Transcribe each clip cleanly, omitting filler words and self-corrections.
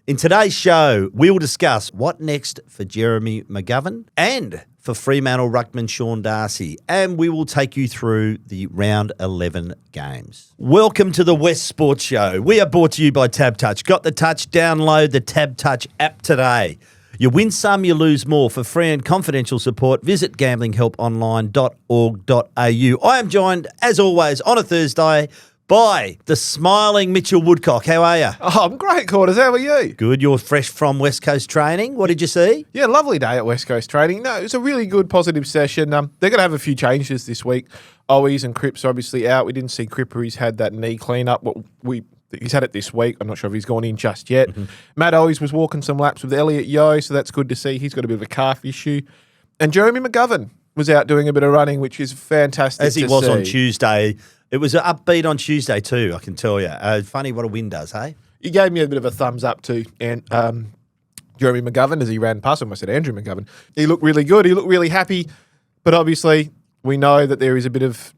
In today's show, we will discuss what next for Jeremy McGovern and for Fremantle ruckman Sean Darcy, and we will take you through the round 11 games. Welcome to the West Sports Show. We are brought to you by TABtouch. Got the touch? Download the TABtouch app today. You win some, you lose more. For free and confidential support, visit gamblinghelponline.org.au. I am joined, as always, on a Thursday by the smiling Mitchell Woodcock. How are you? Oh, I'm great, Quarters. How are you? Good. You're fresh from West Coast training. What did you see? Yeah, lovely day at West Coast training. No, it was a really good, positive session. They're going to have a few changes this week. Owies and Cripps are obviously out. We didn't see Cripper. He's had that knee clean-up. He's had it this week. I'm not sure if he's gone in just yet. Mm-hmm. Matt Owies was walking some laps with Elliot Yeo, so that's good to see. He's got a bit of a calf issue. And Jeremy McGovern was out doing a bit of running, which is fantastic As he was on Tuesday. It was an upbeat on Tuesday too, I can tell you. Funny what a win does, hey? He gave me a bit of a thumbs up too. And Jeremy McGovern, as he ran past him, I said Andrew McGovern. He looked really good. He looked really happy. But obviously, we know that there is a bit of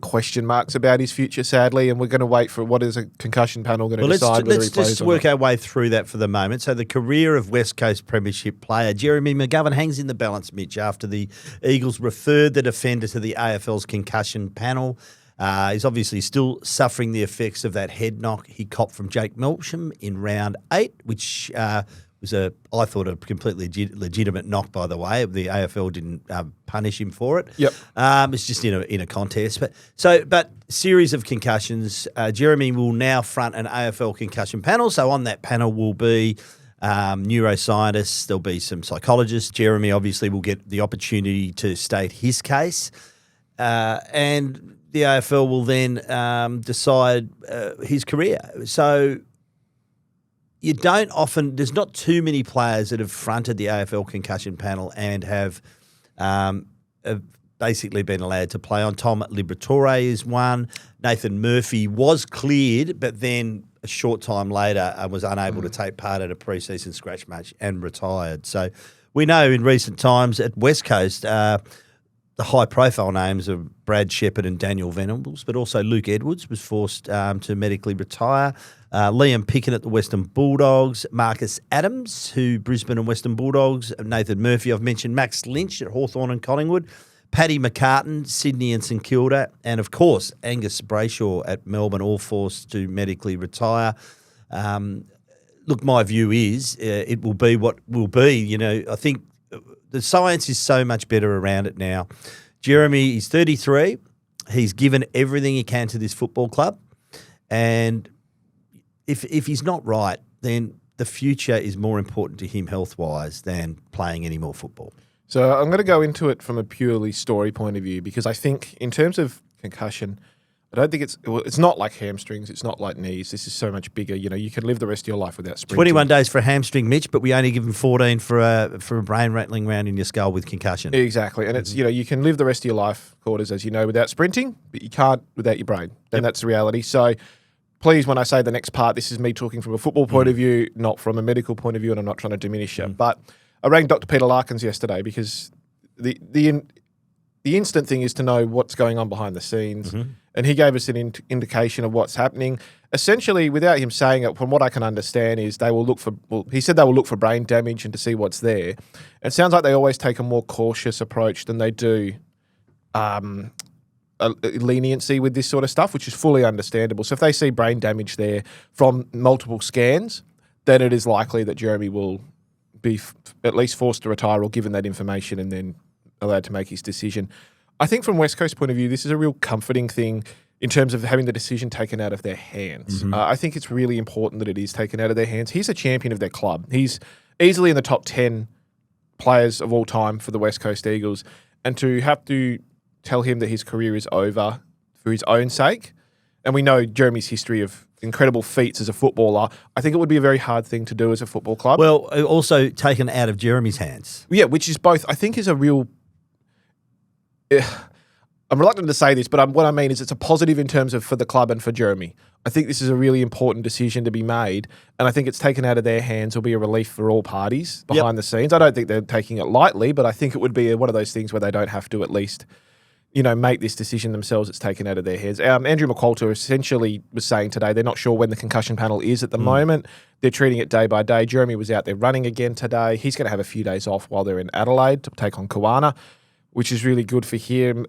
question marks about his future, sadly, and we're going to wait for what is a concussion panel going to decide whether he plays. Let's just work our way through that for the moment. So the career of West Coast Premiership player Jeremy McGovern hangs in the balance, Mitch, after the Eagles referred the defender to the AFL's concussion panel. He's obviously still suffering the effects of that head knock he copped from Jake Melsham in round 8, which was I thought a completely legitimate knock, by the way. The AFL didn't punish him for it. Yep. It's just in a contest. But series of concussions. Jeremy will now front an AFL concussion panel. So on that panel will be neuroscientists. There'll be some psychologists. Jeremy obviously will get the opportunity to state his case, and the AFL will then decide his career. So. There's not too many players that have fronted the AFL concussion panel and have basically been allowed to play on. Tom Liberatore is one. Nathan Murphy was cleared, but then a short time later was unable to take part at a pre-season scratch match and retired. So we know in recent times at West Coast, the high-profile names of Brad Shepherd and Daniel Venables, but also Luke Edwards was forced to medically retire. Liam Picken at the Western Bulldogs, Marcus Adams, who Brisbane and Western Bulldogs, Nathan Murphy, I've mentioned, Max Lynch at Hawthorn and Collingwood, Paddy McCartan, Sydney and St Kilda, and of course Angus Brayshaw at Melbourne, all forced to medically retire. Look, my view is it will be what will be. I think the science is so much better around it now. Jeremy is 33. He's given everything he can to this football club, and if he's not right, then the future is more important to him health-wise than playing any more football. So I'm going to go into it from a purely story point of view, because I think in terms of concussion, I don't think it's not like hamstrings, it's not like knees. This is so much bigger. You can live the rest of your life without sprinting. 21 days for a hamstring, Mitch, but we only give him 14 for a brain rattling round in your skull with concussion. Exactly, and it's you can live the rest of your life, Quarters, as you know, without sprinting, but you can't without your brain. And that's the reality. So please, when I say the next part, this is me talking from a football point of view, not from a medical point of view, and I'm not trying to diminish it. But I rang Dr. Peter Larkins yesterday because the instant thing is to know what's going on behind the scenes, and he gave us an indication of what's happening. Essentially, without him saying it, from what I can understand, is they will look for. Well, he said they will look for brain damage and to see what's there. It sounds like they always take a more cautious approach than they do leniency with this sort of stuff, which is fully understandable. So if they see brain damage there from multiple scans, then it is likely that Jeremy will be at least forced to retire or given that information and then allowed to make his decision. I think from West Coast point of view, this is a real comforting thing in terms of having the decision taken out of their hands. I think it's really important that it is taken out of their hands. He's a champion of their club. He's easily in the top 10 players of all time for the West Coast Eagles, and to have to tell him that his career is over for his own sake. And we know Jeremy's history of incredible feats as a footballer. I think it would be a very hard thing to do as a football club. Well, also taken out of Jeremy's hands. Yeah, which is both, I think, is a real... I'm reluctant to say this, but what I mean is it's a positive in terms of for the club and for Jeremy. I think this is a really important decision to be made, and I think it's taken out of their hands will be a relief for all parties behind the scenes. I don't think they're taking it lightly, but I think it would be one of those things where they don't have to at least make this decision themselves. It's taken out of their heads. Andrew McQualter essentially was saying today they're not sure when the concussion panel is at the moment. They're treating it day by day. Jeremy was out there running again today. He's going to have a few days off while they're in Adelaide to take on Kuana, which is really good for him.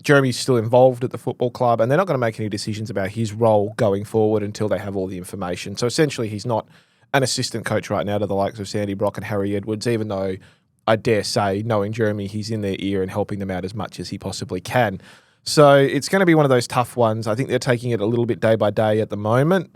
Jeremy's still involved at the football club, and they're not going to make any decisions about his role going forward until they have all the information. So essentially, he's not an assistant coach right now to the likes of Sandy Brock and Harry Edwards, even though I dare say, knowing Jeremy, he's in their ear and helping them out as much as he possibly can. So it's going to be one of those tough ones. I think they're taking it a little bit day by day at the moment.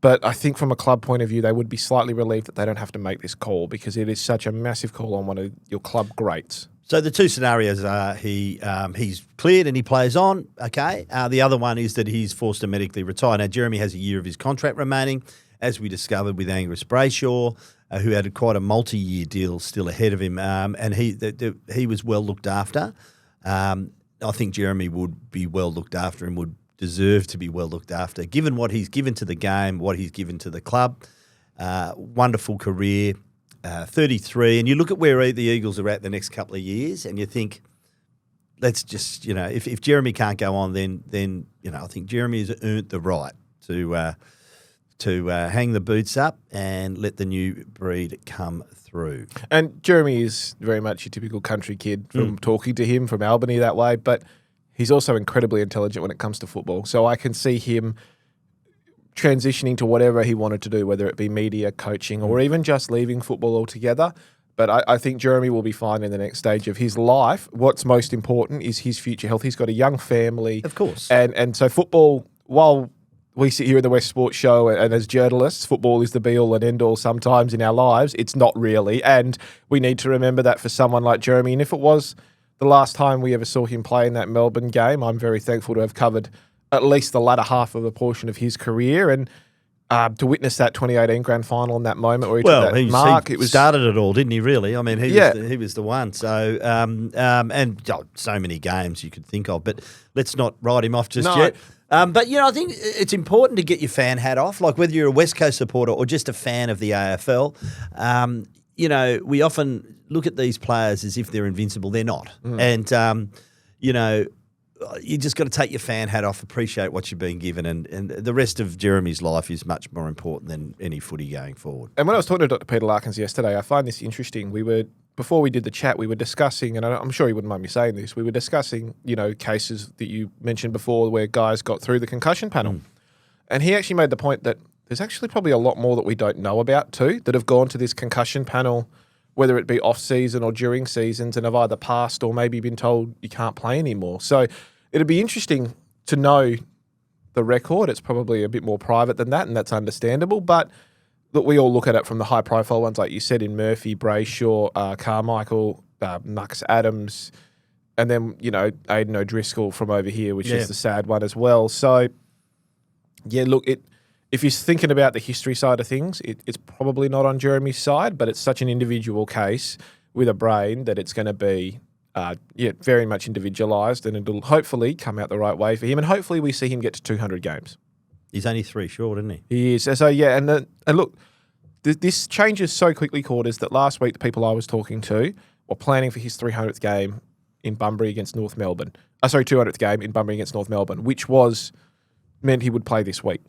But I think from a club point of view, they would be slightly relieved that they don't have to make this call because it is such a massive call on one of your club greats. So the two scenarios are he's cleared and he plays on, okay. The other one is that he's forced to medically retire. Now, Jeremy has a year of his contract remaining, as we discovered with Angus Brayshaw, who had quite a multi-year deal still ahead of him, and he was well looked after. I think Jeremy would be well looked after and would deserve to be well looked after, given what he's given to the game, what he's given to the club. Wonderful career, 33, and you look at where the Eagles are at the next couple of years, and you think, let's just, if Jeremy can't go on, then I think Jeremy has earned the right to hang the boots up and let the new breed come through. And Jeremy is very much a typical country kid from talking to him from Albany that way, but he's also incredibly intelligent when it comes to football. So I can see him transitioning to whatever he wanted to do, whether it be media, coaching, or even just leaving football altogether. But I think Jeremy will be fine in the next stage of his life. What's most important is his future health. He's got a young family. Of course. And so football, while we sit here at the West Sport Show and as journalists, football is the be-all and end-all sometimes in our lives. It's not really. And we need to remember that for someone like Jeremy. And if it was the last time we ever saw him play in that Melbourne game, I'm very thankful to have covered at least the latter half of a portion of his career. And to witness that 2018 grand final in that moment where he took that mark. He started it all, didn't he, really? I mean, he was the one. So, so many games you could think of. But let's not write him off just yet. But, I think it's important to get your fan hat off, like whether you're a West Coast supporter or just a fan of the AFL. We often look at these players as if they're invincible. They're not. And, you just got to take your fan hat off, appreciate what you're being given, and the rest of Jeremy's life is much more important than any footy going forward. And when I was talking to Dr. Peter Larkins yesterday, I find this interesting. Before we did the chat, we were discussing, and I'm sure he wouldn't mind me saying this, we were discussing, cases that you mentioned before where guys got through the concussion panel. And he actually made the point that there's actually probably a lot more that we don't know about too, that have gone to this concussion panel, whether it be off-season or during seasons, and have either passed or maybe been told you can't play anymore. So it'd be interesting to know the record. It's probably a bit more private than that, and that's understandable. But look, we all look at it from the high-profile ones, like you said, in Murphy, Brayshaw, Carmichael, Nux Adams, and then, Aidan O'Driscoll from over here, which is the sad one as well. So, look, if you're thinking about the history side of things, it's probably not on Jeremy's side, but it's such an individual case with a brain that it's going to be very much individualised, and it'll hopefully come out the right way for him. And hopefully we see him get to 200 games. He's only 3 short, isn't he? He is. So, and look, this changes so quickly, Quarters, that last week the people I was talking to were planning for his 300th game in Bunbury against North Melbourne. 200th game in Bunbury against North Melbourne, which meant he would play this week.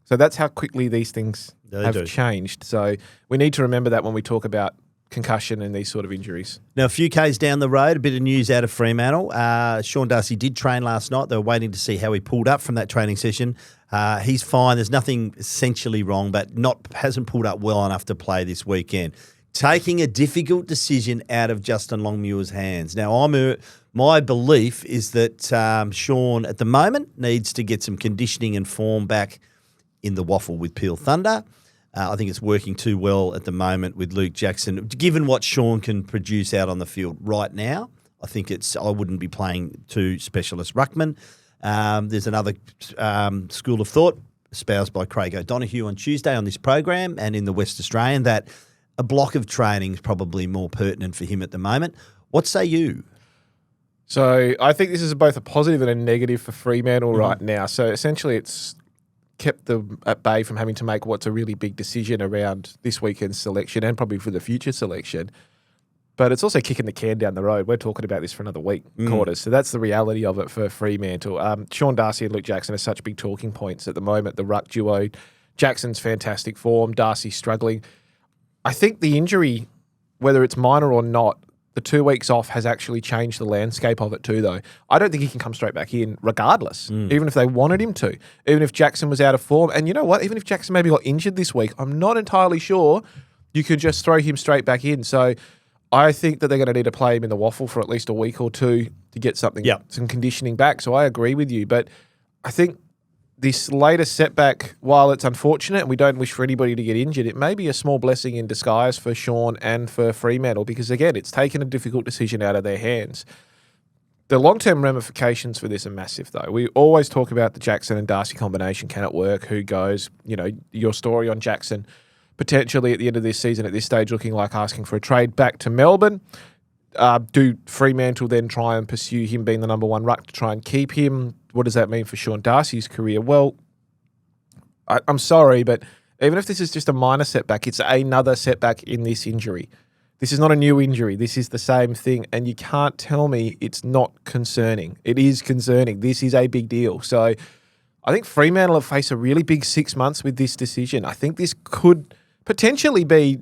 So that's how quickly these things have changed. So we need to remember that when we talk about concussion and these sort of injuries. Now, a few Ks down the road, a bit of news out of Fremantle. Sean Darcy did train last night. They were waiting to see how he pulled up from that training session. He's fine. There's nothing essentially wrong, but hasn't pulled up well enough to play this weekend. Taking a difficult decision out of Justin Longmuir's hands. Now, my belief is that Sean, at the moment, needs to get some conditioning and form back in the waffle with Peel Thunder. I think it's working too well at the moment with Luke Jackson. Given what Sean can produce out on the field right now, I think I wouldn't be playing 2 specialist ruckmen. There's another school of thought espoused by Craig O'Donoghue on Tuesday on this program and in the West Australian that a block of training is probably more pertinent for him at the moment. What say you? So I think this is both a positive and a negative for Fremantle right now. So essentially it's kept them at bay from having to make what's a really big decision around this weekend's selection and probably for the future selection. But it's also kicking the can down the road. We're talking about this for another week, quarters. So that's the reality of it for Fremantle. Sean Darcy and Luke Jackson are such big talking points at the moment. The ruck duo, Jackson's fantastic form, Darcy's struggling. I think the injury, whether it's minor or not, the 2 weeks off has actually changed the landscape of it too, though. I don't think he can come straight back in regardless, even if they wanted him to, even if Jackson was out of form. And you know what? Even if Jackson maybe got injured this week, I'm not entirely sure you could just throw him straight back in. So I think that they're going to need to play him in the waffle for at least a week or two to get some conditioning back. So I agree with you. But I think this latest setback, while it's unfortunate and we don't wish for anybody to get injured, it may be a small blessing in disguise for Sean and for Fremantle because, again, it's taken a difficult decision out of their hands. The long-term ramifications for this are massive, though. We always talk about the Jackson and Darcy combination. Can it work? Who goes? You know, your story on Jackson potentially at the end of this season at this stage looking like asking for a trade back to Melbourne. Do Fremantle then try and pursue him being the number one ruck to try and keep him? What does that mean for Sean Darcy's career? Well, I'm sorry, but even if this is just a minor setback, it's another setback in this injury. This is not a new injury. This is the same thing, and you can't tell me it's not concerning. It is concerning. This is a big deal. So I think Fremantle have faced a really big 6 months with this decision. I think this could potentially be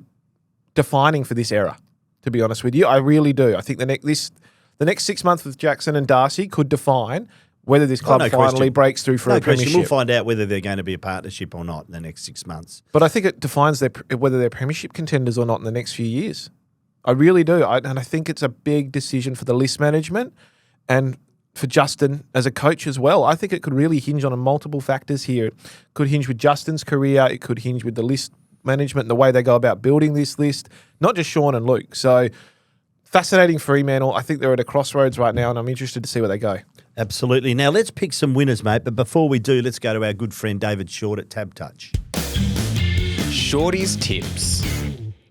defining for this era, to be honest with you. I really do. I think the next 6 months with Jackson and Darcy could define whether this club finally breaks through for a premiership. We'll find out whether they're going to be a partnership or not in the next 6 months. But I think it defines whether they're premiership contenders or not in the next few years. I really do. And I think it's a big decision for the list management and for Justin as a coach as well. I think it could really hinge on multiple factors here. It could hinge with Justin's career. It could hinge with the list management and the way they go about building this list, not just Sean and Luke. So fascinating Fremantle. I think they're at a crossroads right now, and I'm interested to see where they go. Absolutely. Now, let's pick some winners, mate. But before we do, let's go to our good friend David Shortte at TABtouch. Shorty's Tips.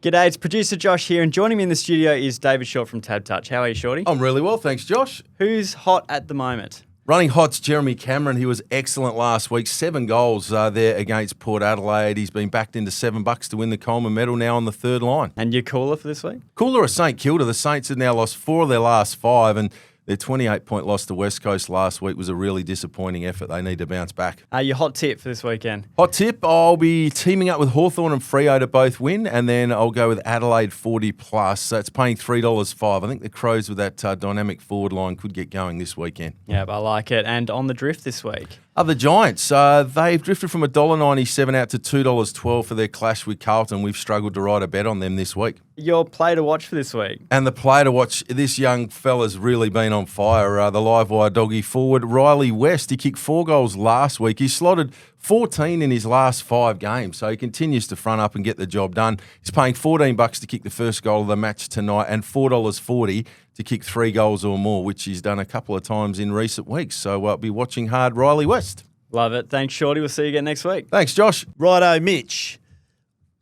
G'day, it's producer Josh here, and joining me in the studio is David Shortte from TABtouch. How are you, Shorty? I'm really well, thanks, Josh. Who's hot at the moment? Running hot's Jeremy Cameron. He was excellent last week. 7 goals there against Port Adelaide. He's been backed into $7 to win the Coleman medal now on the third line. And your cooler for this week? Cooler of St Kilda. The Saints have now lost 4 of their last 5, and their 28-point loss to West Coast last week was a really disappointing effort. They need to bounce back. Your hot tip for this weekend? Hot tip, I'll be teaming up with Hawthorn and Freo to both win, and then I'll go with Adelaide 40+. So it's paying $3.05. I think the Crows with that dynamic forward line could get going this weekend. Yeah, I like it. And on the drift this week? The Giants, they've drifted from $1.97 out to $2.12 for their clash with Carlton. We've struggled to write a bet on them this week. Your play to watch for this week? And the play to watch, this young fella's really been on fire. The live wire doggy forward, Riley West. He kicked 4 goals last week. He slotted 14 in his last 5 games, so he continues to front up and get the job done. He's paying $14 to kick the first goal of the match tonight and $4.40 to kick 3 goals or more, which he's done a couple of times in recent weeks. So I'll be watching hard Riley West. Love it. Thanks, Shorty. We'll see you again next week. Thanks, Josh. Righto, Mitch.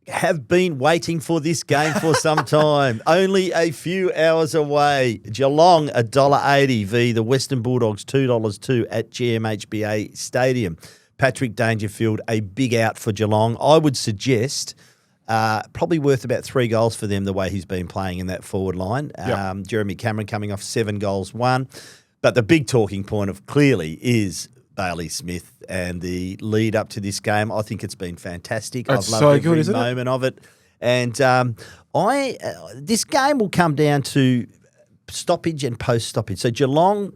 Have been waiting for this game for some time. Only a few hours away. Geelong, $1.80 v the Western Bulldogs, $2.02 at GMHBA Stadium. Patrick Dangerfield, a big out for Geelong. I would suggest probably worth about 3 goals for them the way he's been playing in that forward line. Yep. Jeremy Cameron coming off 7 goals, 1. But the big talking point of clearly is Bailey Smith and the lead up to this game. I think it's been fantastic. It's I've loved so good, every moment of it. And this game will come down to stoppage and post-stoppage. So Geelong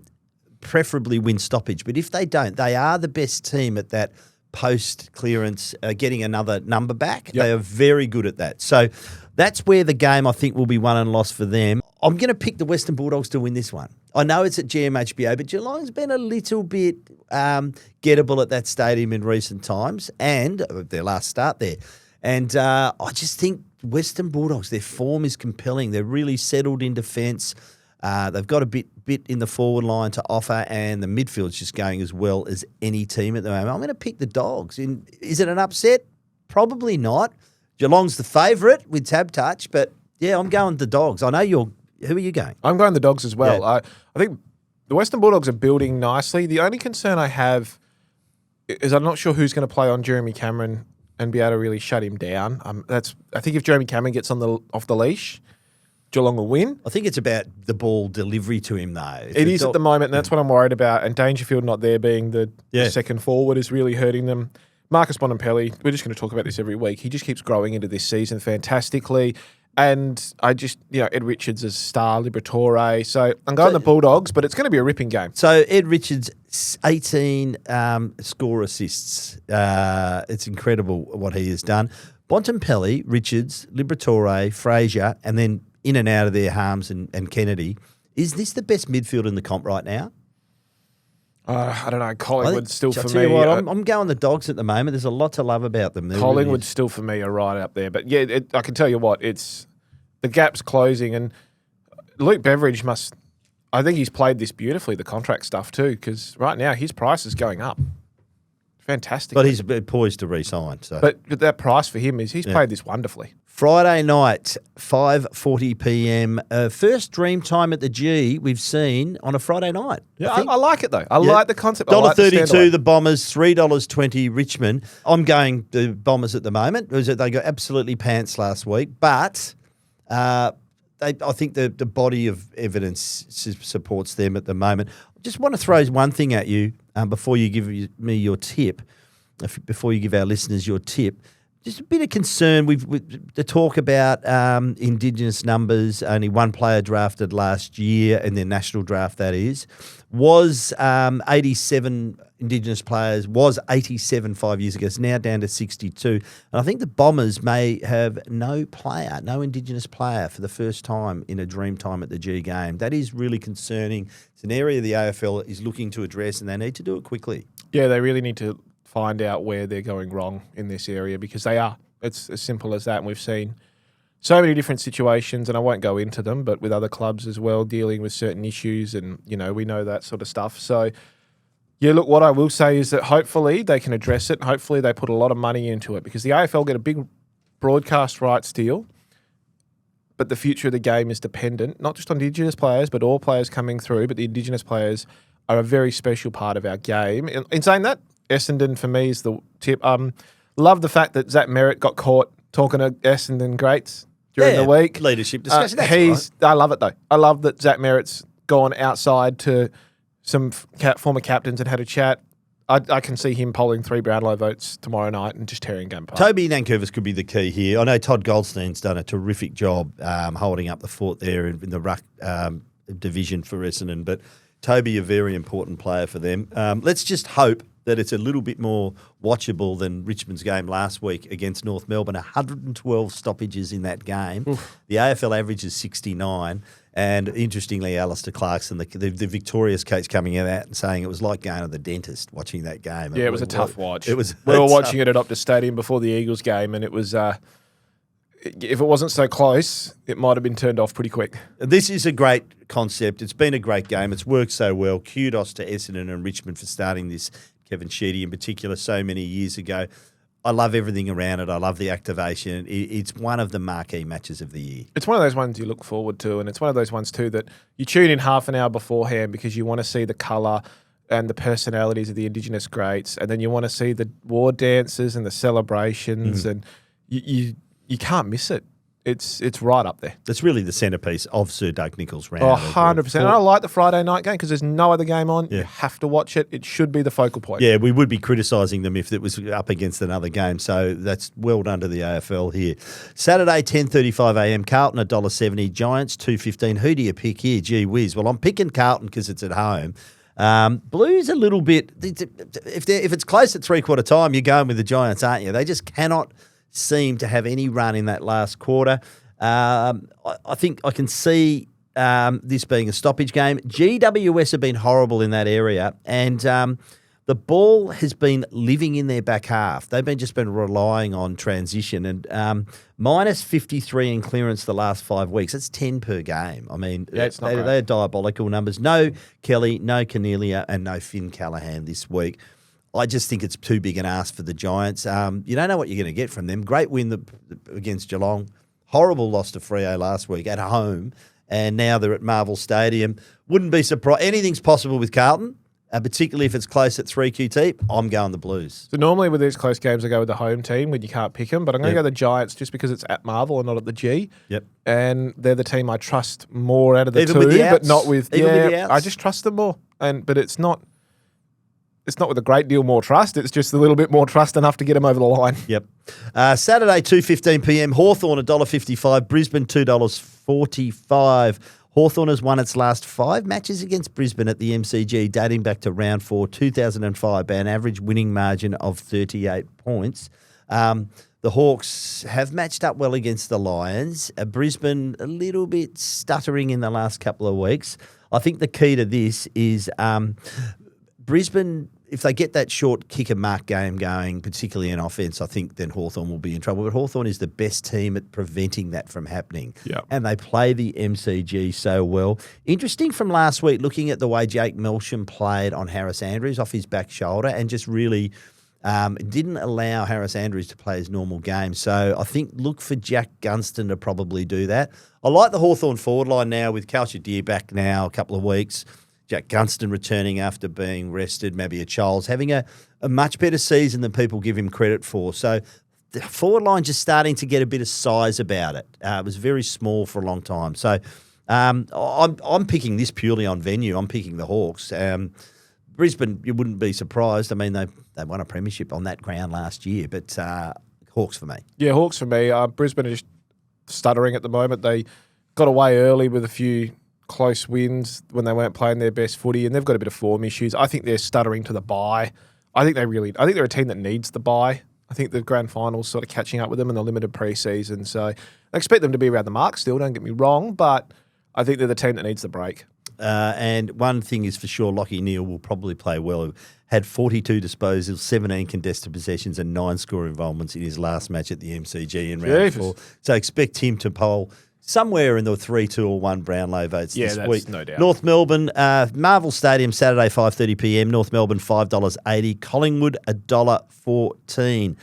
preferably win stoppage, but if they don't, they are the best team at that post-clearance, getting another number back. Yep. They are very good at that. So that's where the game, I think, will be won and lost for them. I'm going to pick the Western Bulldogs to win this one. I know it's at GMHBA, but Geelong's been a little bit gettable at that stadium in recent times and their last start there. And I just think Western Bulldogs, their form is compelling. They're really settled in defence. They've got a bit in the forward line to offer, and the midfield's just going as well as any team at the moment. I'm going to pick the Dogs. Is it an upset? Probably not. Geelong's the favourite with TABtouch, but yeah, I'm going the Dogs. I know who are you going? I'm going the Dogs as well. Yeah. I think the Western Bulldogs are building nicely. The only concern I have is I'm not sure who's going to play on Jeremy Cameron and be able to really shut him down. I think if Jeremy Cameron gets off the leash, Geelong will win. I think it's about the ball delivery to him, though. It is at the moment, and that's what I'm worried about. And Dangerfield not there being the second forward is really hurting them. Marcus Bontempelli, we're just going to talk about this every week. He just keeps growing into this season fantastically. And Ed Richards is star, Liberatore. So I'm going the Bulldogs, but it's going to be a ripping game. So Ed Richards, 18 score assists. It's incredible what he has done. Bontempelli, Richards, Liberatore, Fraser, and then in and out of there, Harms and Kennedy. Is this the best midfield in the comp right now? I don't know. Collingwood's still for I'll me. tell you what, I'm going the Dogs at the moment. There's a lot to love about them. Collingwood still for me are right up there. But yeah, I can tell you what, it's the gap's closing, and Luke Beveridge must. I think he's played this beautifully, the contract stuff too, because right now his price is going up. Fantastic. But he's poised to re-sign. So. But that price for him is he's played this wonderfully. Friday night, 5:40 p.m. First dream time at the G we've seen on a Friday night. Yeah, I like it though. I like the concept. $1.32 the Bombers, $3.20 Richmond. I'm going the Bombers at the moment. They got absolutely pants last week, but I think the body of evidence supports them at the moment. I just want to throw one thing at you before you give me your tip, before you give our listeners your tip. Just a bit of concern. The talk about Indigenous numbers. Only one player drafted last year in their national draft. That was 87 Indigenous players. Was 87 5 years ago. It's now down to 62. And I think the Bombers may have no Indigenous player for the first time in a dream time at the G game. That is really concerning. It's an area the AFL is looking to address, and they need to do it quickly. Yeah, they really need to find out where they're going wrong in this area, because they are. It's as simple as that. And we've seen so many different situations, and I won't go into them, but with other clubs as well, dealing with certain issues, and, we know that sort of stuff. So, yeah, look, what I will say is that hopefully they can address it. Hopefully they put a lot of money into it, because the AFL get a big broadcast rights deal, but the future of the game is dependent, not just on Indigenous players, but all players coming through, but the Indigenous players are a very special part of our game. In saying that, Essendon for me is the tip. Love the fact that Zach Merritt got caught talking to Essendon greats during the week. Leadership discussion. I love it though. I love that Zach Merritt's gone outside to some former captains and had a chat. I can see him polling 3 Brownlow votes tomorrow night and just tearing game apart. Toby Nankervis could be the key here. I know Todd Goldstein's done a terrific job holding up the fort there in the ruck division for Essendon, but Toby, a very important player for them. Let's just hope that it's a little bit more watchable than Richmond's game last week against North Melbourne. 112 stoppages in that game. Oof. The AFL average is 69. And interestingly, Alistair Clarkson, the Victorious coach, coming out and saying it was like going to the dentist watching that game. Yeah, it was a tough watch. We were watching it at Optus Stadium before the Eagles game, and it was... if it wasn't so close, it might have been turned off pretty quick. This is a great concept. It's been a great game. It's worked so well. Kudos to Essendon and Richmond for starting this. Kevin Shorttey in particular, so many years ago. I love everything around it. I love the activation. It's one of the marquee matches of the year. It's one of those ones you look forward to, and it's one of those ones too that you tune in half an hour beforehand because you want to see the colour and the personalities of the Indigenous greats, and then you want to see the war dances and the celebrations, and you can't miss it. It's right up there. It's really the centrepiece of Sir Doug Nicholls' round. 100%. And I like the Friday night game because there's no other game on. Yeah. You have to watch it. It should be the focal point. Yeah, we would be criticising them if it was up against another game. So that's well done to the AFL here. Saturday, 10:35am, Carlton $1.70, Giants $2.15. Who do you pick here? Gee whiz. Well, I'm picking Carlton because it's at home. Blues a little bit. If it's close at three-quarter time, you're going with the Giants, aren't you? They just cannot seem to have any run in that last quarter. I think I can see this being a stoppage game. GWS have been horrible in that area, and the ball has been living in their back half. They've just been relying on transition, and minus 53 in clearance the last 5 weeks. That's 10 per game. I mean, they're diabolical numbers. No Kelly, no Cornelia, and no Finn Callaghan this week. I just think it's too big an ask for the Giants. You don't know what you're going to get from them. Great win against Geelong. Horrible loss to Freo last week at home. And now they're at Marvel Stadium. Wouldn't be surprised. Anything's possible with Carlton. particularly if it's close at 3 QT, I'm going the Blues. So normally with these close games, I go with the home team when you can't pick them, but I'm going to go the Giants just because it's at Marvel and not at the G. Yep. And they're the team I trust more out of the Even two, with the but outs? not with Even with the outs? I just trust them more. But it's not with a great deal more trust. It's just a little bit more trust enough to get them over the line. Yep. Saturday, 2:15 p.m. Hawthorn $1.55, Brisbane $2.45. Hawthorn has won its last 5 matches against Brisbane at the MCG, dating back to round 4, 2005, by an average winning margin of 38 points. The Hawks have matched up well against the Lions. Brisbane a little bit stuttering in the last couple of weeks. I think the key to this is Brisbane, if they get that short kick and mark game going, particularly in offence, I think then Hawthorn will be in trouble. But Hawthorn is the best team at preventing that from happening. Yeah. And they play the MCG so well. Interesting from last week, looking at the way Jake Melsham played on Harris Andrews off his back shoulder and just really didn't allow Harris Andrews to play his normal game. So I think look for Jack Gunston to probably do that. I like the Hawthorn forward line now with Kalchadir back now a couple of weeks. Jack Gunston returning after being rested, maybe a Charles, having a much better season than people give him credit for. So the forward line just starting to get a bit of size about it. It was very small for a long time. So I'm picking this purely on venue. I'm picking the Hawks. Brisbane, you wouldn't be surprised. I mean, they won a premiership on that ground last year, but Hawks for me. Yeah, Hawks for me. Brisbane are just stuttering at the moment. They got away early with a few close wins when they weren't playing their best footy, and they've got a bit of form issues. I think they're stuttering to the bye. I think they're a team that needs the bye. I think the grand final's sort of catching up with them in the limited preseason. So I expect them to be around the mark still, don't get me wrong, but I think they're the team that needs the break. And one thing is for sure, Lachie Neale will probably play well. Had 42 disposals, 17 contested possessions and 9 score involvements in his last match at the MCG in round 4. So expect him to poll somewhere in the 3-2 or 1 Brownlow votes this week. No doubt. North Melbourne, Marvel Stadium, Saturday, 5:30 p.m. North Melbourne, $5.80. Collingwood, $1.14.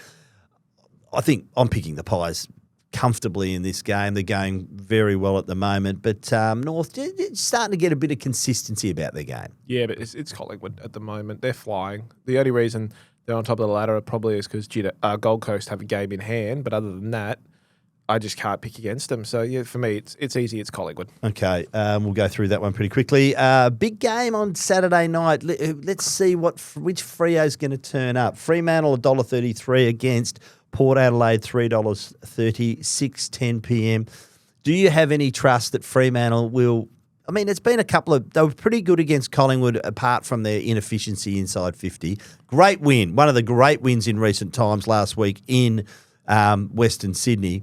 I think I'm picking the Pies comfortably in this game. They're going very well at the moment, but North starting to get a bit of consistency about their game. Yeah, but it's Collingwood at the moment. They're flying. The only reason they're on top of the ladder probably is because Gold Coast have a game in hand, but other than that, I just can't pick against them. So, yeah, for me, it's easy. It's Collingwood. Okay, we'll go through that one pretty quickly. Big game on Saturday night. Let's see which Freo's going to turn up. Fremantle, $1.33 against Port Adelaide, $3.30, 6:10 p.m. Do you have any trust that Fremantle will... I mean, it's been they were pretty good against Collingwood apart from their inefficiency inside 50. Great win. One of the great wins in recent times last week in Western Sydney.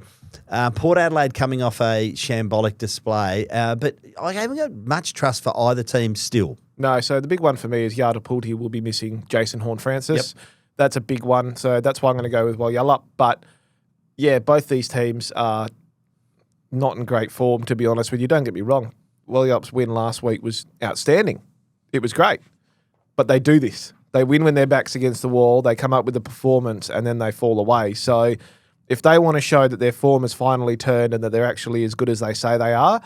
Port Adelaide coming off a shambolic display, but I haven't got much trust for either team still. No, so the big one for me is Yardapulti will be missing Jason Horne-Francis. Yep. That's a big one, so that's why I'm going to go with Walyalup. But, yeah, both these teams are not in great form, to be honest with you. Don't get me wrong. Wallyup's win last week was outstanding. It was great. But they do this. They win when their back's against the wall, they come up with a performance, and then they fall away. So if they want to show that their form has finally turned and that they're actually as good as they say they are,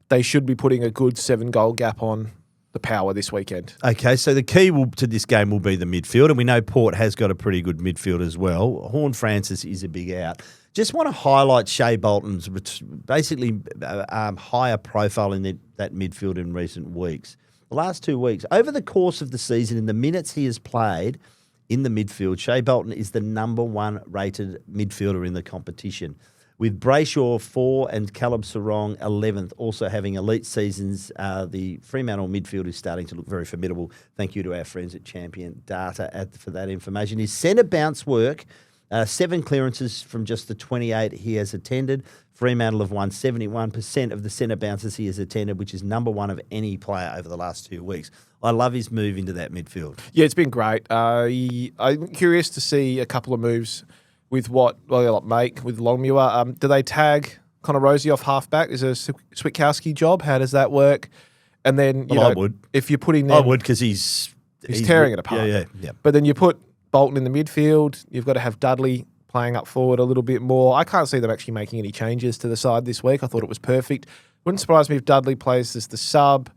they should be putting a good 7-goal gap on the Power this weekend. Okay, so the key to this game will be the midfield, and we know Port has got a pretty good midfield as well. Horne-Francis is a big out. Just want to highlight Shea Bolton's basically higher profile in that midfield in recent weeks. The last 2 weeks, over the course of the season, in the minutes he has played in the midfield, Shea Bolton is the number 1 rated midfielder in the competition, with Brayshaw 4 and Caleb Sarong 11th, also having elite seasons. The Fremantle midfield is starting to look very formidable. Thank you to our friends at Champion Data for that information. His centre bounce work, 7 clearances from just the 28 he has attended. Fremantle have won 71% of the centre bounces he has attended, which is number 1 of any player over the last 2 weeks. I love his move into that midfield. Yeah, it's been great. I'm curious to see a couple of moves with what Walyalup make with Longmuir. Do they tag Connor Rosie off halfback? Is it a Switkowski job? How does that work? And then, I would. If you're putting them... I would, because he's tearing it apart. Yeah. But then you put Bolton in the midfield. You've got to have Dudley playing up forward a little bit more. I can't see them actually making any changes to the side this week. I thought it was perfect. Wouldn't surprise me if Dudley plays as the sub.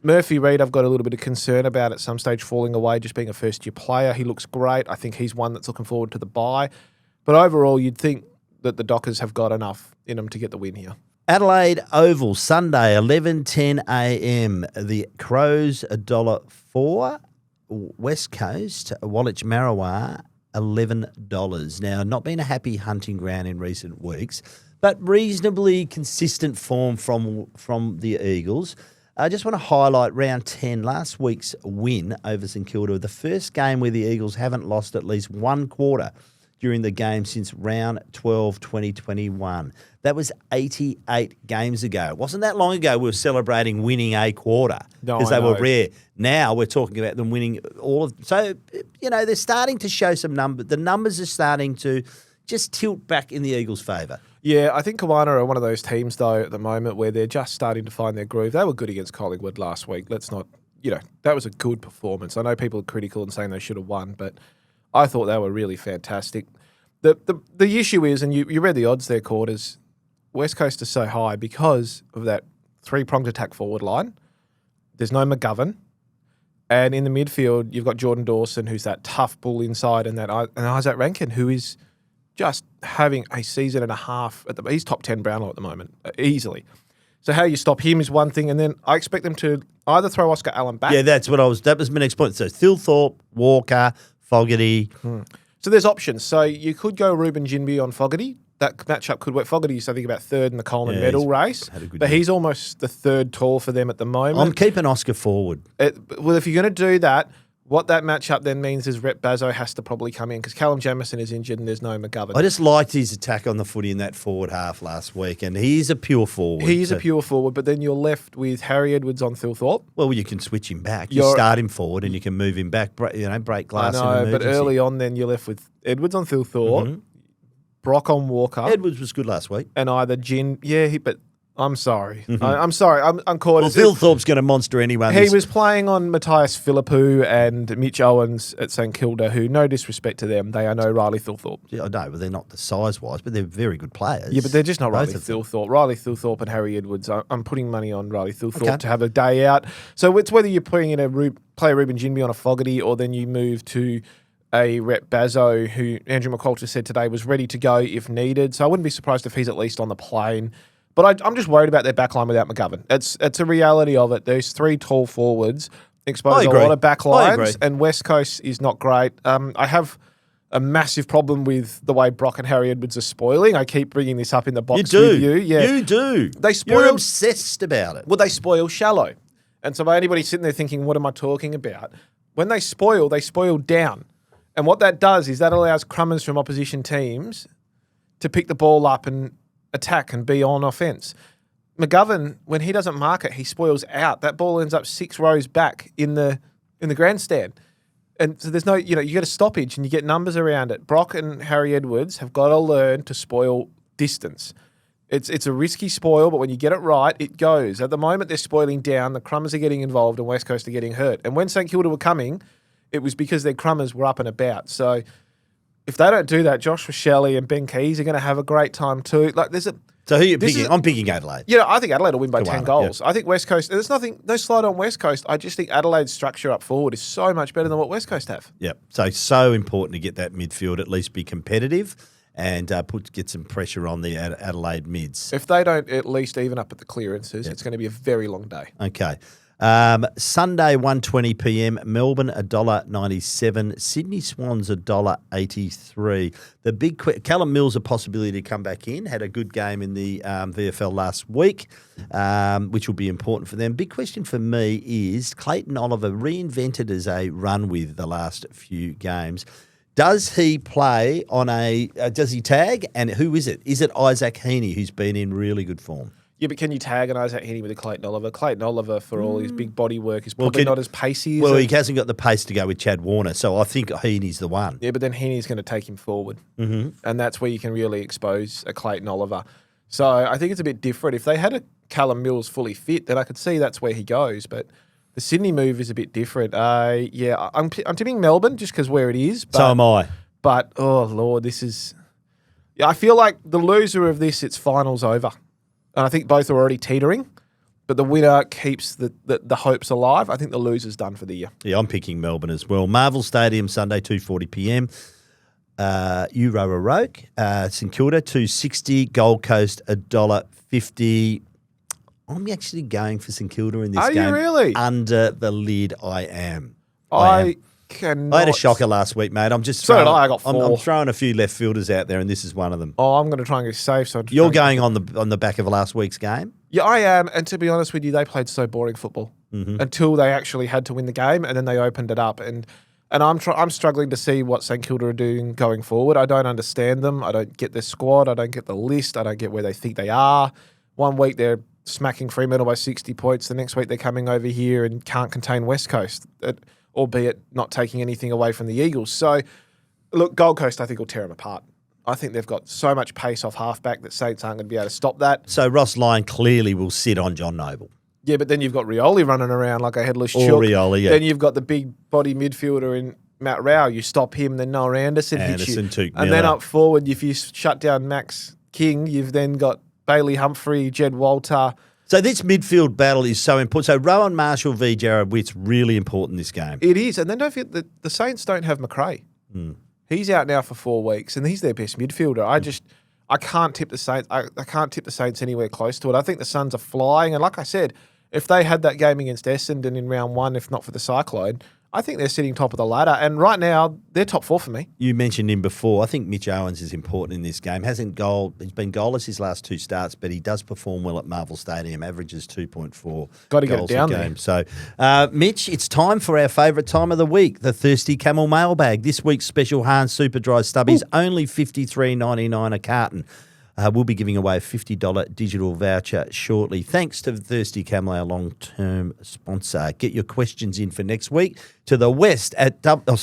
Murphy Reid, I've got a little bit of concern about at some stage falling away, just being a first-year player. He looks great. I think he's one that's looking forward to the bye. But overall, you'd think that the Dockers have got enough in them to get the win here. Adelaide Oval, Sunday, 11:10 a.m. The Crows, $1.04. West Coast, Woolwich Marrawah, $11. Now, not been a happy hunting ground in recent weeks, but reasonably consistent form from the Eagles. I just want to highlight round 10, last week's win over St Kilda, the first game where the Eagles haven't lost at least one quarter during the game since round 12, 2021. That was 88 games ago. It wasn't that long ago we were celebrating winning a quarter because they were rare. Now we're talking about them winning all of. So, they're starting to show some numbers. The numbers are starting to just tilt back in the Eagles' favour. Yeah, I think Kawana are one of those teams, though, at the moment where they're just starting to find their groove. They were good against Collingwood last week. Let's not, that was a good performance. I know people are critical and saying they should have won, but I thought they were really fantastic. The issue is, and you read the odds there, Quarters, West Coast is so high because of that three-pronged attack forward line. There's no McGovern. And in the midfield, you've got Jordan Dawson, who's that tough bull inside, and Isaac Rankin, who is just having a season and a half. He's top 10 Brownlow at the moment, easily. So how you stop him is one thing, and then I expect them to either throw Oscar Allen back. Yeah, that was my next point. So Thilthorpe, Walker, Fogarty. So there's options. So you could go Ruben Jinby on Fogarty. That matchup could work. Fogarty's, I think, about third in the Coleman medal race. But he's almost the third tall for them at the moment. I'm keeping Oscar forward. Well, if you're going to do that, what that matchup then means is Rep Bazzo has to probably come in because Callum Jamieson is injured and there's no McGovern. I just liked his attack on the footy in that forward half last week, and he's a pure forward. He's a pure forward, but then you're left with Harry Edwards on Thilthorpe. Well, you can switch him back. You start him forward and you can move him back, break glass in emergency. But early on then you're left with Edwards on Thilthorpe, Brock on Walker. Edwards was good last week. And either but I'm sorry. I'm sorry. I'm caught. Well, Thilthorpe's going to monster anyone. He was playing on Matthias Philippou and Mitch Owens at St Kilda, who, no disrespect to them, they are no Riley Thilthorpe. Yeah, I know, but they're not the size-wise, but they're very good players. Yeah, but they're just not Riley Thilthorpe. Riley Thilthorpe and Harry Edwards, I'm putting money on Riley Thilthorpe to have a day out. So it's whether you're putting in player Ruben Jinby on a Fogarty or then you move to a Rep Bazzo, who Andrew McCulter said today was ready to go if needed. So I wouldn't be surprised if he's at least on the plane. But I'm just worried about their backline without McGovern. It's a reality of it. There's three tall forwards, expose a lot of backlines, and West Coast is not great. I have a massive problem with the way Brock and Harry Edwards are spoiling. I keep bringing this up in the box with you. Yeah. You do. You're obsessed about it. Well, they spoil shallow. And so by anybody sitting there thinking, what am I talking about? When they spoil down. And what that does is that allows crummers from opposition teams to pick the ball up and attack and be on offense. McGovern, when he doesn't mark it, he spoils out. That ball ends up 6 rows back in the grandstand. And so there's no, you get a stoppage and you get numbers around it. Brock and Harry Edwards have got to learn to spoil distance. It's a risky spoil, but when you get it right, it goes. At the moment, they're spoiling down. The crummers are getting involved and West Coast are getting hurt. And when St Kilda were coming, it was because their crummers were up and about. So if they don't do that, Josh Shelley and Ben Keys are going to have a great time too. So who are you picking? I'm picking Adelaide. I think Adelaide will win by 10 goals. Yeah. I think West Coast, there's no slide on West Coast. I just think Adelaide's structure up forward is so much better than what West Coast have. Yep. So important to get that midfield at least be competitive and get some pressure on the Adelaide mids. If they don't at least even up at the clearances, it's going to be a very long day. Okay. Sunday, 1:20 p.m, Melbourne, $1.97. Sydney Swans, $1.83. The big Callum Mills, a possibility to come back in. Had a good game in the VFL last week, which will be important for them. Big question for me is Clayton Oliver reinvented as a run with the last few games. Does he play on does he tag? And who is it? Is it Isaac Heaney, who's been in really good form? Yeah, but can you tag an Isaac Heaney with a Clayton Oliver? Clayton Oliver, for all his big body work, is probably not as pacey as he hasn't got the pace to go with Chad Warner, so I think Heaney's the one. Yeah, but then Heaney's going to take him forward. Mm-hmm. And that's where you can really expose a Clayton Oliver. So I think it's a bit different. If they had a Callum Mills fully fit, then I could see that's where he goes. But the Sydney move is a bit different. I'm tipping Melbourne just because where it is. But, so am I. But, oh, Lord, this is... Yeah, I feel like the loser of this, it's finals over. And I think both are already teetering. but the winner keeps the hopes alive. I think the loser's done for the year. Yeah, I'm picking Melbourne as well. Marvel Stadium, Sunday, 2:40 p.m. Roke, St Kilda, $2.60. Gold Coast, $1.50. I'm actually going for St Kilda in this game. Are you really? Under the lid, I am. I cannot. I had a shocker last week, mate. I'm just So throwing, did I. I got 4. I'm throwing a few left fielders out there, and this is one of them. Oh, I'm going to try and get safe. So You're going on the back of last week's game? Yeah, I am. And to be honest with you, they played so boring football until they actually had to win the game, and then they opened it up. And I'm struggling to see what St Kilda are doing going forward. I don't understand them. I don't get their squad. I don't get the list. I don't get where they think they are. One week they're smacking Fremantle by 60 points. The next week they're coming over here and can't contain West Coast, albeit not taking anything away from the Eagles. So, look, Gold Coast I think will tear them apart. I think they've got so much pace off halfback that Saints aren't going to be able to stop that. So Ross Lyon clearly will sit on John Noble. Yeah, but then you've got Rioli running around like a headless chook. Rioli, yeah. Then you've got the big body midfielder in Matt Rao. You stop him, then Noah Anderson hits you. Tuke And then up forward, if you shut down Max King, you've then got Bailey Humphrey, Jed Walter. So this midfield battle is so important. So Rowan Marshall v. Jared Witt's really important in this game. It is. And then don't forget the Saints don't have McRae. He's out now for 4 weeks, and he's their best midfielder. I can't tip the Saints. I can't tip the Saints anywhere close to it. I think the Suns are flying, and like I said, if they had that game against Essendon in round 1, if not for the Cyclone, I think they're sitting top of the ladder. And right now, they're top 4 for me. You mentioned him before. I think Mitch Owens is important in this game. He's been goalless his last 2 starts, but he does perform well at Marvel Stadium. Averages 2.4 Got to get it goals down a game. there. So, Mitch, it's time for our favourite time of the week, the Thirsty Camel mailbag. This week's special Hans Super Dry Stubbies, only $53.99 a carton. We'll be giving away a $50 digital voucher shortly. Thanks to Thirsty Camel, our long-term sponsor. Get your questions in for next week to the WestSport.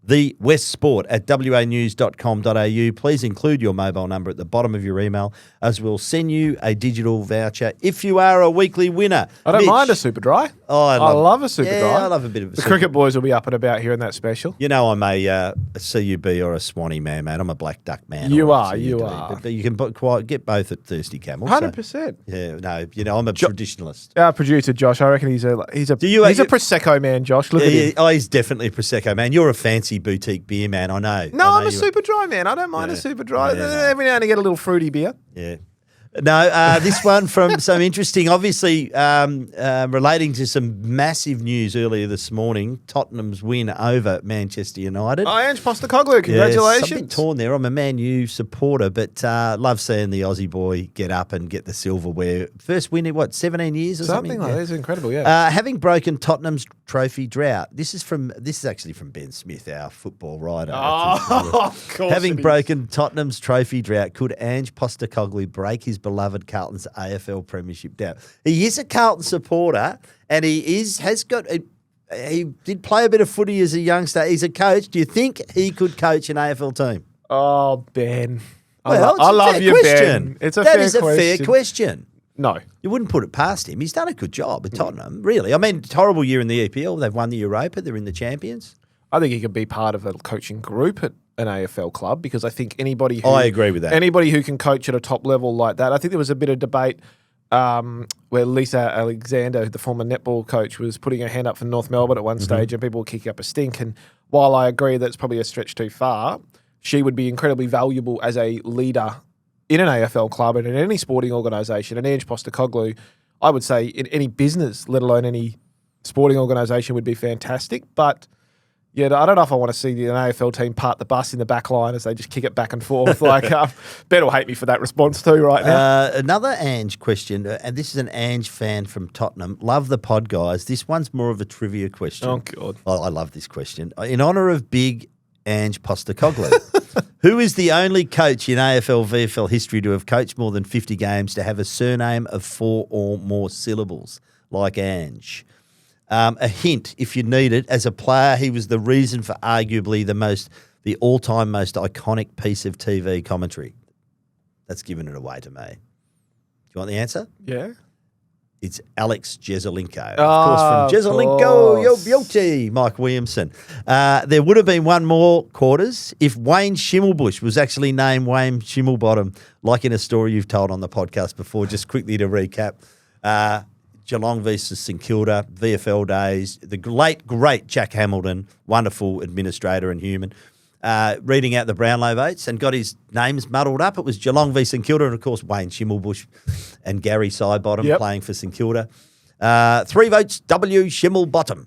TheWestSport at wanews.com.au. Please include your mobile number at the bottom of your email, as we'll send you a digital voucher if you are a weekly winner. I don't Mitch. mind a super dry. Oh, I love a super dry. I love a bit of a The super cricket boys will be up and about here in that special. You know, I'm a CUB or a Swanee man, mate. I'm a black duck man. You or a are, CUB. you are. But you can get both at Thirsty Camel. 100%. Yeah, no, you know, I'm a traditionalist. Our producer Josh, I reckon he's a prosecco man. Josh, look at him. Oh, he's definitely a prosecco man. You're a fancy boutique beer man, I know. No, I'm a super dry man. I don't mind a super dry. Every now and then get a little fruity beer. Yeah. No, this one from some interesting, obviously relating to some massive news earlier this morning. Tottenham's win over Manchester United. Oh, Ange Postecoglou, congratulations. Something torn there. I'm a Man U supporter, but love seeing the Aussie boy get up and get the silverware. First win in, 17 years or something? Something like that. It's incredible, yeah. Having broken Tottenham's trophy drought. This is actually from Ben Smith, our football writer. Of course. Having broken Tottenham's trophy drought, could Ange Postecoglou break his beloved Carlton's AFL premiership drought? He is a Carlton supporter, and he did play a bit of footy as a youngster. He's a coach. Do you think he could coach an AFL team? Oh, Ben. Well, I love you, question. Ben. It's a That fair is a question. fair question. No. You wouldn't put it past him. He's done a good job at Tottenham, really. I mean, horrible year in the EPL. They've won the Europa. They're in the Champions. I think he could be part of a coaching group at an AFL club, because I think anybody who... I agree with that. Anybody who can coach at a top level like that. I think there was a bit of debate where Lisa Alexander, the former netball coach, was putting her hand up for North Melbourne at one stage, and people were kicking up a stink. And while I agree that's probably a stretch too far, she would be incredibly valuable as a leader in an AFL club and in any sporting organisation. And Ange Postecoglou, I would say, in any business, let alone any sporting organisation, would be fantastic. But yeah, I don't know if I want to see an AFL team part the bus in the back line as they just kick it back and forth. Ben will hate me for that response too right now. Another Ange question, and this is an Ange fan from Tottenham. Love the pod, guys. This one's more of a trivia question. Oh, God. I love this question. In honour of big Ange Postecoglou, who is the only coach in AFL VFL history to have coached more than 50 games to have a surname of 4 or more syllables, like Ange? A hint, if you need it, as a player, he was the reason for arguably the all-time most iconic piece of TV commentary. That's given it away to me. Do you want the answer? Yeah. It's Alex Jezelenko. Of course, from Jezelenko, yo beauty, Mike Williamson. There would have been one more, Quarters, if Wayne Schimmelbusch was actually named Wayne Schimmelbottom, like in a story you've told on the podcast before. Just quickly to recap. Geelong versus St Kilda, VFL days. The late, great Jack Hamilton, wonderful administrator and human, reading out the Brownlow votes and got his names muddled up. It was Geelong v St Kilda and, of course, Wayne Schimmelbusch and Gary Sidebottom playing for St Kilda. 3 votes, W. Schimmelbottom.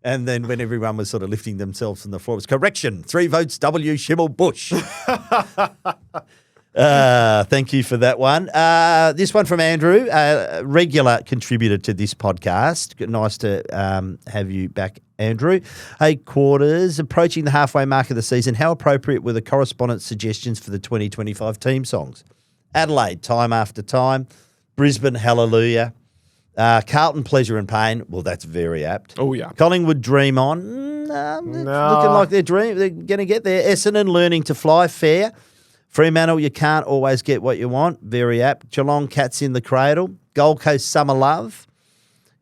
And then when everyone was sort of lifting themselves from the floor, it was correction, 3 votes, W. Schimmelbusch. Thank you for that one. This one from Andrew, regular contributor to this podcast. Nice to have you back, Andrew. Hey, Quarters, approaching the halfway mark of the season, how appropriate were the correspondence suggestions for the 2025 team songs? Adelaide, Time After Time. Brisbane, Hallelujah. Carlton, Pleasure and Pain. Well, that's very apt. Oh, yeah. Collingwood, Dream On. Looking like they're going to get there. Essendon, Learning to Fly. Fair. Fremantle, You Can't Always Get What You Want. Very apt. Geelong, Cats in the Cradle. Gold Coast, Summer Love.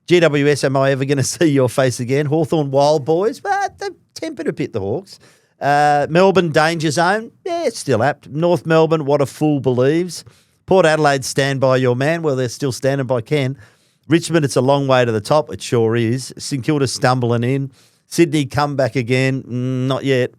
GWS, Am I Ever Going to See Your Face Again? Hawthorn, Wild Boys. But they've tempered a bit, the Hawks. Melbourne, Danger Zone. Yeah, it's still apt. North Melbourne, What a Fool Believes. Port Adelaide, Stand By Your Man. Well, they're still standing by Ken. Richmond, It's a Long Way to the Top. It sure is. St Kilda, Stumbling In. Sydney, Come Back Again. Not yet.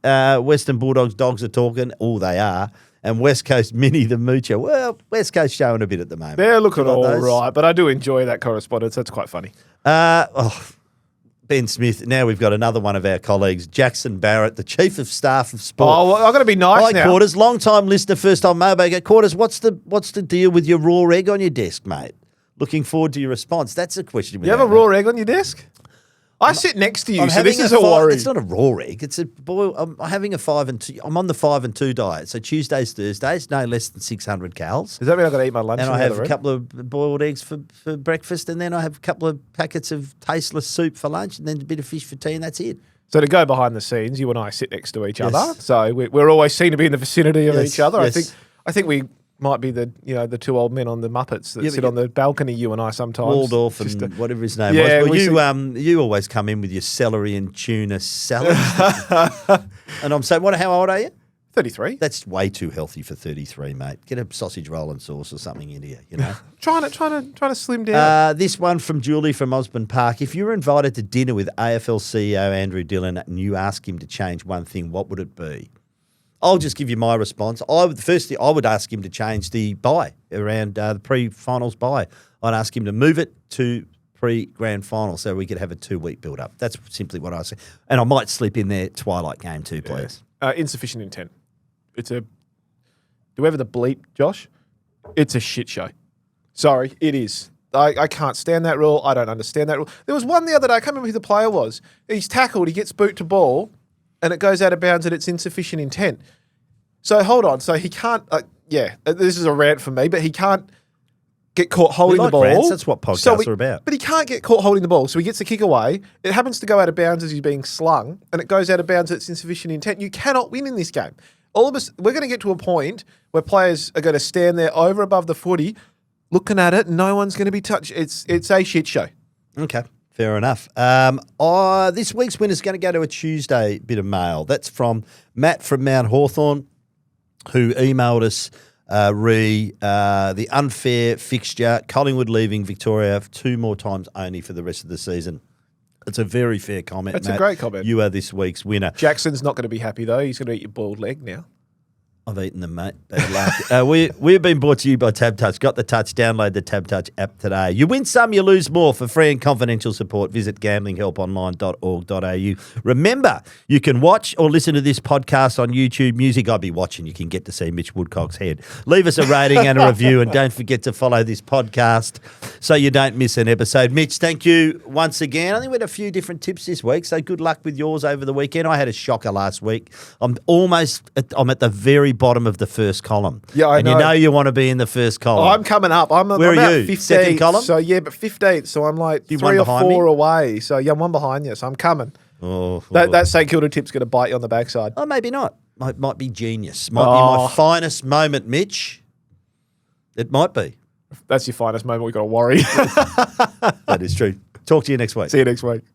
Western Bulldogs, Dogs Are Talking. Oh, they are. And West Coast, Mini the Moocher. Well, West Coast showing a bit at the moment. They're looking all right, but I do enjoy that correspondence. That's quite funny. Ben Smith. Now we've got another one of our colleagues, Jackson Barrett, the Chief of Staff of Sport. Oh, well, I've got to be nice now. Quarters, long-time listener, first-time mailbag. Quarters, what's the deal with your raw egg on your desk, mate? Looking forward to your response. That's a question. You have a raw egg on your desk? I sit next to you, so this is a worry. It's not a raw egg. It's a boil. I'm having a 5 and 2. I'm on the 5 and 2 diet. So Tuesdays, Thursdays, no less than 600 calories. Does that mean I've got to eat my lunch? And I have a couple of boiled eggs for breakfast, and then I have a couple of packets of tasteless soup for lunch, and then a bit of fish for tea, and that's it. So to go behind the scenes, you and I sit next to each other. So we're always seen to be in the vicinity of each other. Yes. I think we might be the 2 old men on the Muppets that sit on the balcony, you and I sometimes. Waldorf and whatever his name was. Well, you always come in with your celery and tuna salad. And I'm saying, how old are you? 33. That's way too healthy for 33, mate. Get a sausage roll and sauce or something into you, you know. trying to slim down. This one from Julie from Osborne Park. If you were invited to dinner with AFL CEO Andrew Dillon and you ask him to change one thing, what would it be? I'll just give you my response. I would ask him to change the bye around the pre-finals bye. I'd ask him to move it to pre-grand final so we could have a 2-week build-up. That's simply what I say. And I might slip in there Twilight game too, please. Insufficient intent. Do we have the bleep, Josh? It's a shit show. Sorry, it is. I can't stand that rule. I don't understand that rule. There was one the other day, I can't remember who the player was. He's tackled, he gets boot to ball, and it goes out of bounds and it's insufficient intent. So hold on. So he can't, this is a rant for me, but he can't get caught holding the ball. Rants, that's what podcasts are about. But he can't get caught holding the ball. So he gets the kick away. It happens to go out of bounds as he's being slung, and it goes out of bounds. It's insufficient intent. You cannot win in this game. All of us, we're going to get to a point where players are going to stand there over above the footy, looking at it, and no one's going to be touched. It's a shit show. Okay. Fair enough. This week's winner's going to go to a Tuesday bit of mail. That's from Matt from Mount Hawthorn, who emailed us the unfair fixture, Collingwood leaving Victoria 2 more times only for the rest of the season. It's a very fair comment, That's Matt. a great comment. You are this week's winner. Jackson's not going to be happy, though. He's going to eat your boiled leg now. I've eaten them, mate. Bad luck. We've been brought to you by TABtouch. Got the touch. Download the TABtouch app today. You win some, you lose more. For free and confidential support, visit gamblinghelponline.org.au. Remember, you can watch or listen to this podcast on YouTube Music. I'll be watching. You can get to see Mitch Woodcock's head. Leave us a rating and a review, and don't forget to follow this podcast so you don't miss an episode. Mitch, thank you once again. I think we had a few different tips this week, so good luck with yours over the weekend. I had a shocker last week. I'm at the very bottom of the first column. Yeah, I know. You know you want to be in the first column. I'm coming up. I'm Where are about you? 15th. Second column? So, yeah, but 15th. So I'm like You 3 one or behind 4 me? away. So, yeah, I'm one behind you. So I'm coming. Oh, That St Kilda tip's going to bite you on the backside. oh, maybe not. Might be genius. Might be my finest moment, Mitch. It might be. That's your finest moment. We've got to worry. That is true. Talk to you next week. See you next week.